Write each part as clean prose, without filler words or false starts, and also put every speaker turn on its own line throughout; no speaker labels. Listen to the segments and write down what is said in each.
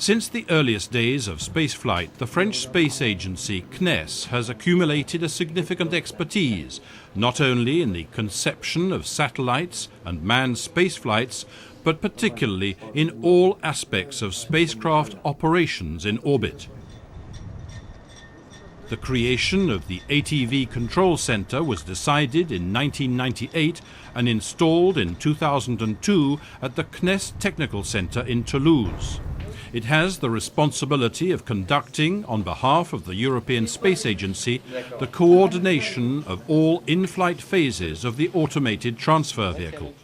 Since the earliest days of spaceflight, the French space agency CNES has accumulated a significant expertise, not only in the conception of satellites and manned spaceflights, but particularly in all aspects of spacecraft operations in orbit. The creation of the ATV Control Centre was decided in 1998 and installed in 2002 at the CNES Technical Centre in Toulouse. It has the responsibility of conducting, on behalf of the European Space Agency, the coordination of all in-flight phases of the automated transfer vehicle.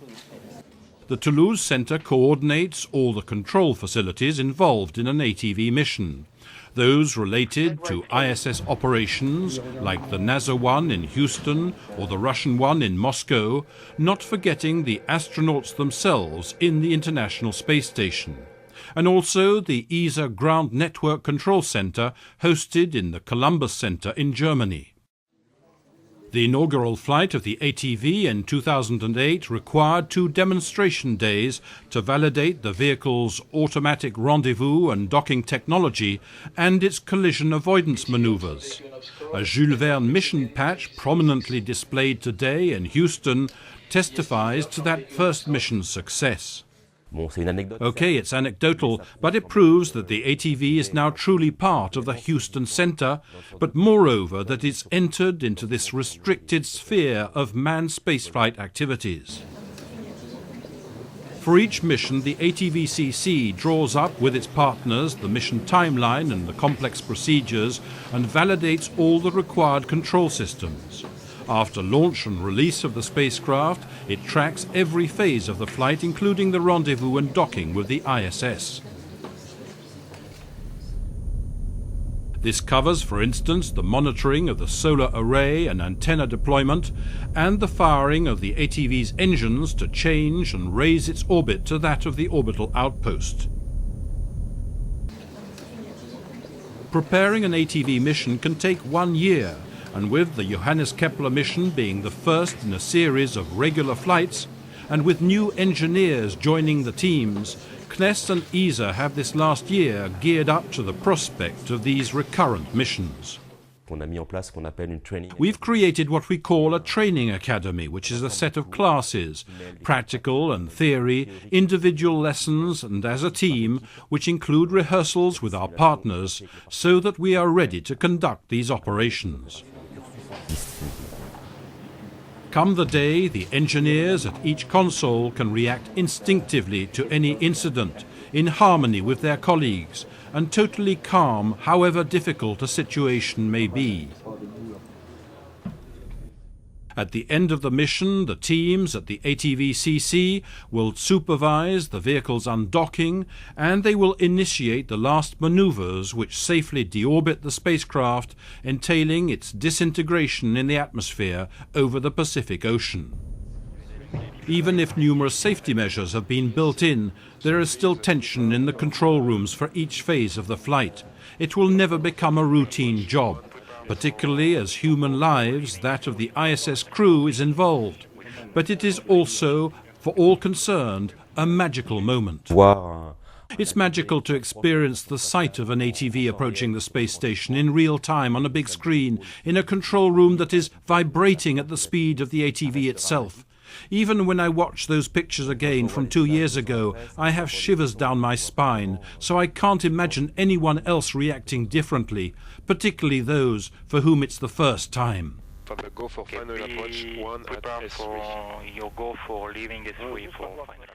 The Toulouse Centre coordinates all the control facilities involved in an ATV mission. Those related to ISS operations, like the NASA one in Houston or the Russian one in Moscow, not forgetting the astronauts themselves in the International Space Station, and also the ESA Ground Network Control Centre hosted in the Columbus Centre in Germany. The inaugural flight of the ATV in 2008 required 2 demonstration days to validate the vehicle's automatic rendezvous and docking technology and its collision avoidance manoeuvres. A Jules Verne mission patch prominently displayed today in Houston testifies to that first mission's success. Okay, it's anecdotal, but it proves that the ATV is now truly part of the Houston Centre, but moreover that it's entered into this restricted sphere of manned spaceflight activities. For each mission, the ATVCC draws up with its partners the mission timeline and the complex procedures and validates all the required control systems. After launch and release of the spacecraft, it tracks every phase of the flight, including the rendezvous and docking with the ISS. This covers, for instance, the monitoring of the solar array and antenna deployment, and the firing of the ATV's engines to change and raise its orbit to that of the orbital outpost. Preparing an ATV mission can take 1 year, and with the Johannes Kepler mission being the first in a series of regular flights, and with new engineers joining the teams, CNES and ESA have this last year geared up to the prospect of these recurrent missions. We've created what we call a training academy, which is a set of classes, practical and theory, individual lessons and as a team, which include rehearsals with our partners, so that we are ready to conduct these operations. Come the day, the engineers at each console can react instinctively to any incident, in harmony with their colleagues, and totally calm however difficult a situation may be. At the end of the mission, the teams at the ATVCC will supervise the vehicle's undocking, and they will initiate the last maneuvers which safely deorbit the spacecraft, entailing its disintegration in the atmosphere over the Pacific Ocean. Even if numerous safety measures have been built in, there is still tension in the control rooms for each phase of the flight. It will never become a routine job, particularly as human lives, that of the ISS crew, is involved. But it is also, for all concerned, a magical moment.
Wow.
It's magical to experience the sight of an ATV approaching the space station in real time on a big screen, in a control room that is vibrating at the speed of the ATV itself. Even when I watch those pictures again from 2 years ago, I have shivers down my spine, so I can't imagine anyone else reacting differently, particularly those for whom it's the first time.
Go for final approach 1 at S3.
Your go for leaving S3 for final.